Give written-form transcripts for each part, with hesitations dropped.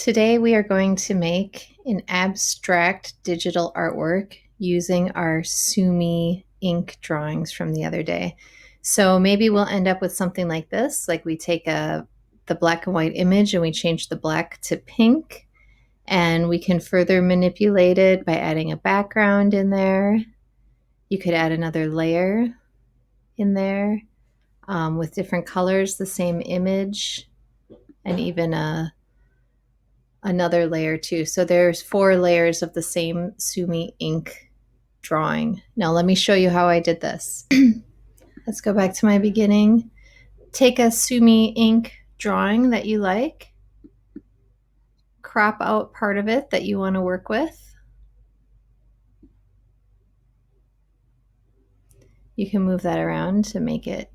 Today we are going to make an abstract digital artwork using our Sumi Ink drawings from the other day. So maybe we'll end up with something like this, like we take the black and white image and we change the black to pink, and we can further manipulate it by adding a background in there. You could add another layer in there with different colors, the same image, and even another layer too. So there's 4 layers of the same Sumi Ink drawing. Now let me show you how I did this. Let's go back to my beginning. Take a Sumi Ink drawing that you like, crop out part of it that you want to work with. You can move that around to make it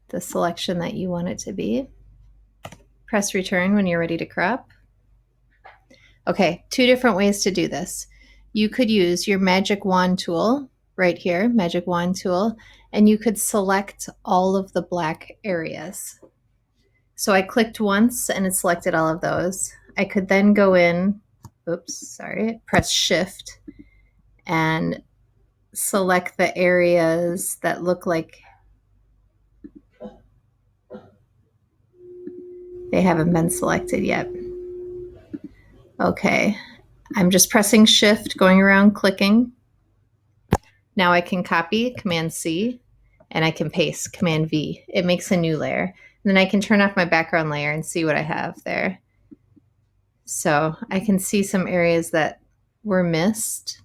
the selection that you want it to be. Press return when you're ready to crop. Okay, 2 different ways to do this. You could use your magic wand tool right here, magic wand tool, and you could select all of the black areas. So I clicked once and it selected all of those. I could then go in, press shift and select the areas that look like they haven't been selected yet. Okay, I'm just pressing shift, going around clicking. Now I can copy, Command C, and I can paste, Command V. It makes a new layer. And then I can turn off my background layer and see what I have there. So I can see some areas that were missed.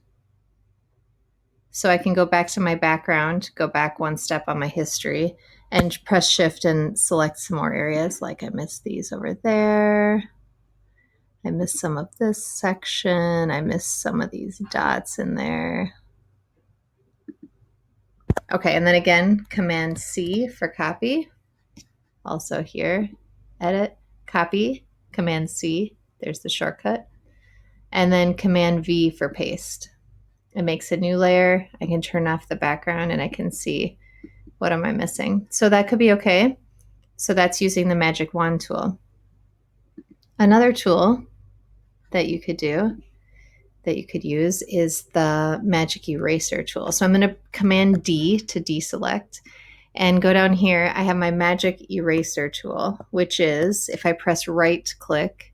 So I can go back to my background, go back 1 step on my history, and press shift and select some more areas. Like I missed these over there. I missed some of this section. I missed some of these dots in there. Okay, and then again, Command C for copy. Also here, edit, copy, Command C, there's the shortcut. And then Command V for paste. It makes a new layer. I can turn off the background and I can see what am I missing. So that could be okay. So that's using the magic wand tool. Another tool that you could do, that you could use, is the magic eraser tool. So I'm going to Command D to deselect and go down here. I have my magic eraser tool, which is if I press right click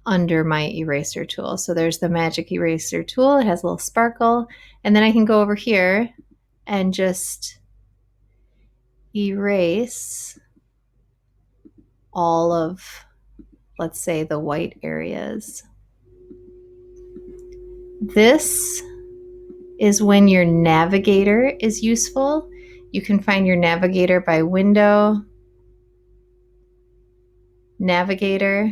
under my eraser tool. So there's the magic eraser tool. It has a little sparkle. And then I can go over here and just erase all of, let's say, the white areas. This is when your Navigator is useful. You can find your Navigator by window, Navigator,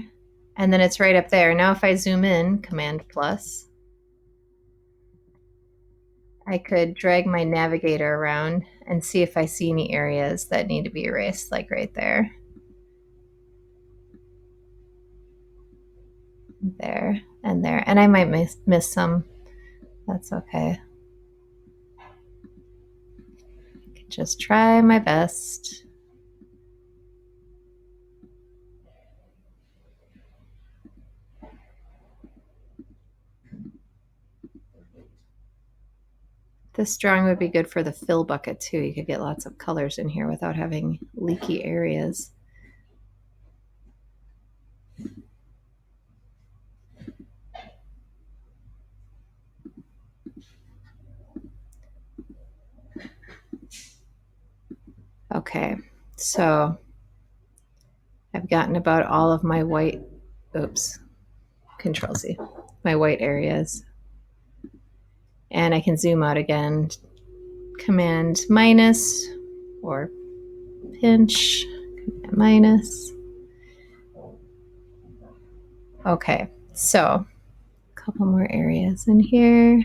and then it's right up there. Now if I zoom in, Command plus, I could drag my Navigator around and see if I see any areas that need to be erased, like right there. There and there. And I might miss some. That's okay. I can just try my best. This drawing would be good for the fill bucket too. You could get lots of colors in here without having leaky areas. Okay, so I've gotten about all of my white, Control Z, my white areas. And I can zoom out again, Command minus or pinch, Command minus. Okay, so a couple more areas in here.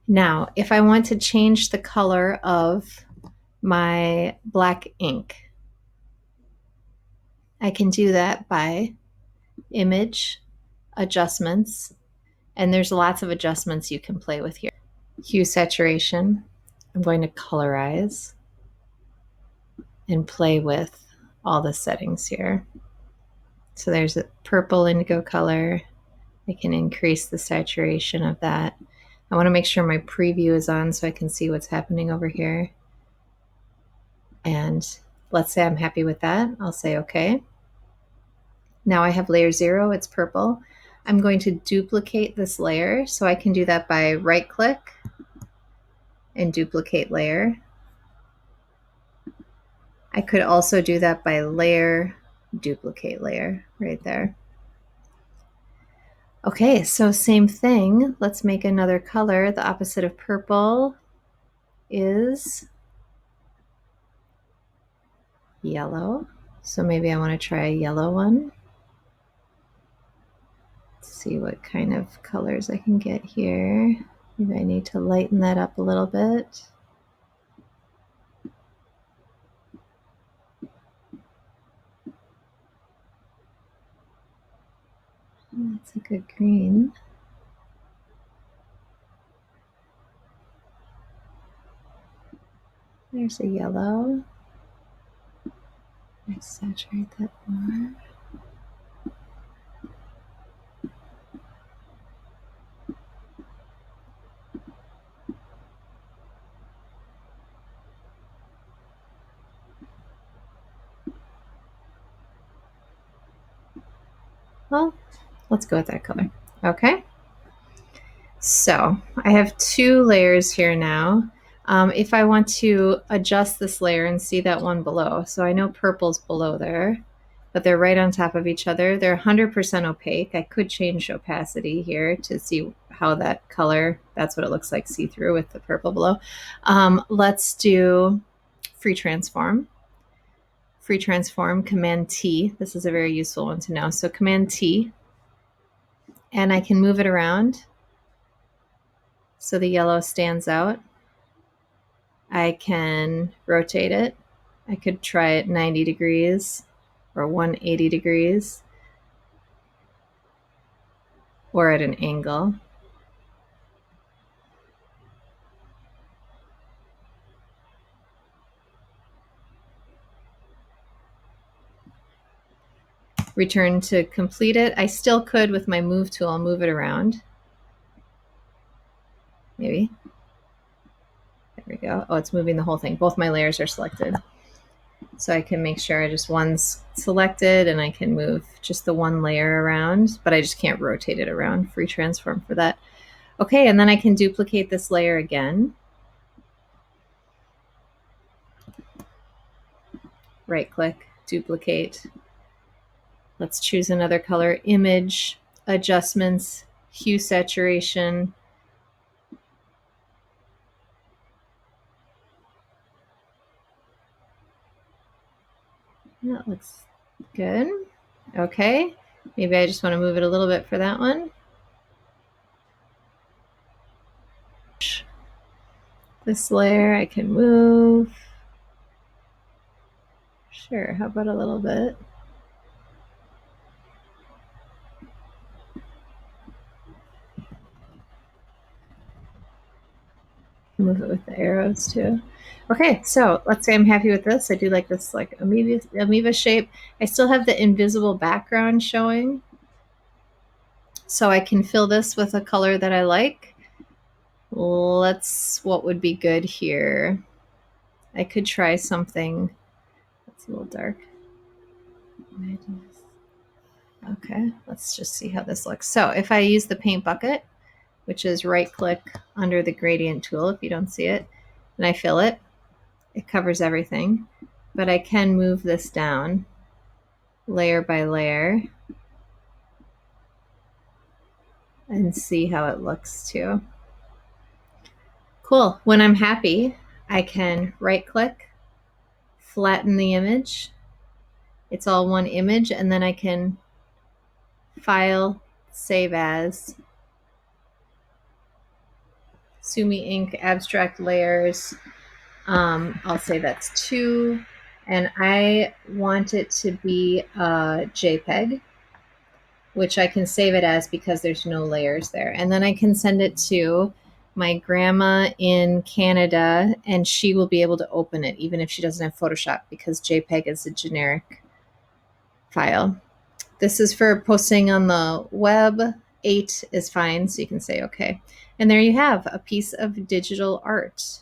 Now, if I want to change the color of my black ink, I can do that by image, adjustments, and there's lots of adjustments you can play with here. Hue saturation, I'm going to colorize and play with all the settings here. So there's a purple indigo color. I can increase the saturation of that. I want to make sure my preview is on so I can see what's happening over here. And let's say I'm happy with that. I'll say okay. Now I have layer 0, it's purple. I'm going to duplicate this layer, so I can do that by right click and duplicate layer. I could also do that by layer, duplicate layer right there. Okay, so same thing. Let's make another color. The opposite of purple is yellow. So maybe I want to try a yellow one. Let's see what kind of colors I can get here. Maybe I need to lighten that up a little bit. That's a good green. There's a yellow. Let's saturate that more. Well, let's go with that color. Okay. So I have 2 layers here now. If I want to adjust this layer and see that one below, so I know purple's below there, but they're right on top of each other. They're 100% opaque. I could change opacity here to see how that color, that's what it looks like see-through with the purple below. Let's do free transform. Free transform, Command T. This is a very useful one to know. So Command T, and I can move it around so the yellow stands out. I can rotate it. I could try it 90 degrees or 180 degrees or at an angle. Return to complete it. I still could, with my move tool, move it around. Maybe. There we go. Oh, it's moving the whole thing. Both my layers are selected. So I can make sure just one's selected and I can move just the one layer around, but I just can't rotate it around. Free transform for that. Okay, and then I can duplicate this layer again. Right click, duplicate. Let's choose another color. Image, adjustments, hue saturation. That looks good. Okay, maybe I just want to move it a little bit for that one. This layer I can move. Sure, how about a little bit? Move it with the arrows too. Okay, so let's say I'm happy with this. I do like this like amoeba shape. I still have the invisible background showing. So I can fill this with a color that I like. What would be good here? I could try something that's a little dark. Okay, let's just see how this looks. So if I use the paint bucket, which is right click under the gradient tool if you don't see it, and I fill it, it covers everything. But I can move this down layer by layer and see how it looks too. Cool. When I'm happy, I can right click, flatten the image. It's all one image, and then I can file, save as, Sumi Ink abstract layers. I'll say that's 2, and I want it to be a JPEG, which I can save it as because there's no layers there. And then I can send it to my grandma in Canada, and she will be able to open it even if she doesn't have Photoshop because JPEG is a generic file. This is for posting on the web. 8 is fine, so you can say okay. And there you have a piece of digital art.